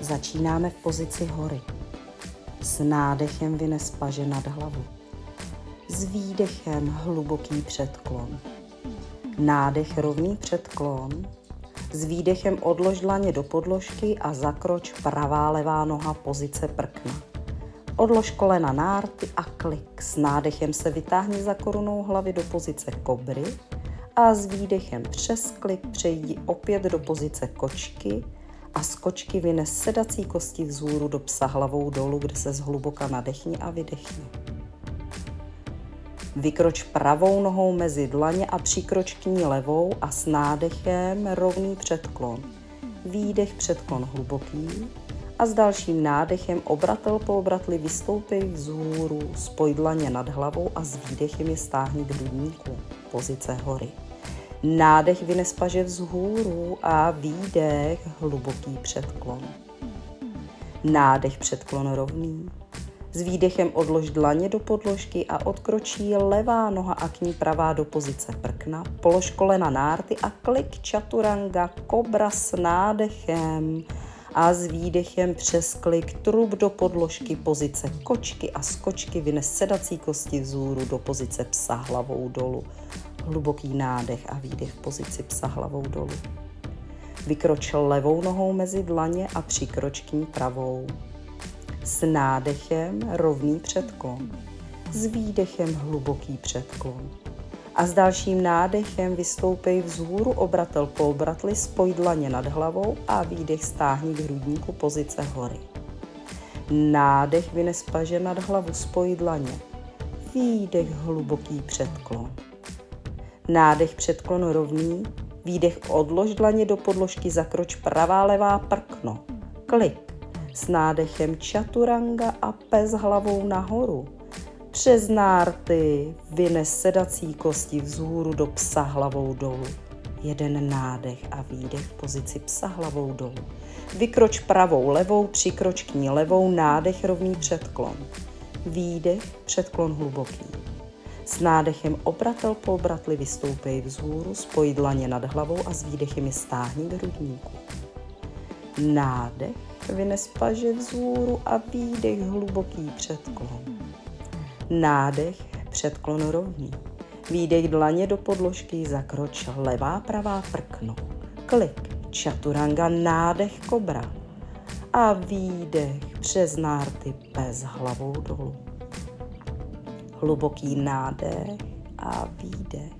Začínáme v pozici hory. S nádechem vynes paže nad hlavu. S výdechem hluboký předklon. Nádech rovný předklon. S výdechem odlož dlaně do podložky a zakroč pravá levá noha pozice prkna. Odlož kolena na rty a klik. S nádechem se vytáhni za korunou hlavy do pozice kobry a s výdechem přes klik přejdi opět do pozice kočky a z kočky vynes sedací kosti vzhůru do psa hlavou dolů, kde se zhluboka nadechni a vydechni. Vykroč pravou nohou mezi dlaně a přikroč k ní levou a s nádechem rovný předklon. Výdech předklon hluboký a s dalším nádechem obratel po obratli vystoupej vzhůru, spoj dlaně nad hlavou a s výdechem je stáhni k hrudníku, pozice hory. Nádech vynes paže vzhůru a výdech hluboký předklon. Nádech předklon rovný. S výdechem odlož dlaně do podložky a odkročí levá noha a k ní pravá do pozice prkna. Polož kolena na rty a klik čaturanga, kobra s nádechem a s výdechem přes klik trup do podložky, pozice kočky a z kočky vynes sedací kosti vzhůru do pozice psa hlavou dolů. Hluboký nádech a výdech v pozici psa hlavou dolů. Vykroč levou nohou mezi dlaně a přikroč k ní pravou. S nádechem rovný předklon, s výdechem hluboký předklon. A s dalším nádechem vystoupej vzhůru obratel po obratli, spoj dlaně nad hlavou a výdech stáhni k hrudníku, pozice hory. Nádech vynes paže nad hlavu, spoj dlaně. Výdech hluboký předklon. Nádech předklon rovný, výdech odlož dlaně do podložky, zakroč pravá levá prkno. Klik. S nádechem čaturanga a pes hlavou nahoru. Přes nárty vynes sedací kosti vzhůru do psa hlavou dolů. Jeden nádech a výdech v pozici psa hlavou dolů. Vykroč pravou levou, přikroč k ní levou, nádech rovný předklon. Výdech, předklon hluboký. S nádechem obratel po obratli vystoupej vzhůru, spoj dlaně nad hlavou a s výdechem je stáhni k hrudníku. Nádech, vynes paže vzhůru a výdech hluboký předklon. Nádech, předklon rovný. Výdech dlaně do podložky, zakroč levá pravá prkno. Klik, čaturanga, nádech kobra. A výdech přes nárty pes hlavou dolů. Hluboký nádech a výdech.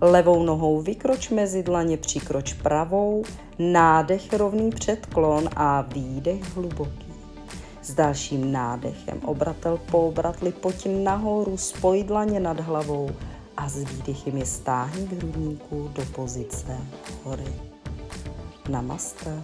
Levou nohou vykroč mezi dlaně, přikroč pravou, nádech rovný předklon a výdech hluboký. S dalším nádechem obratel po obratli pojď nahoru, spoj dlaně nad hlavou a s výdechem je stáhni k hrudníku do pozice hory. Namaste.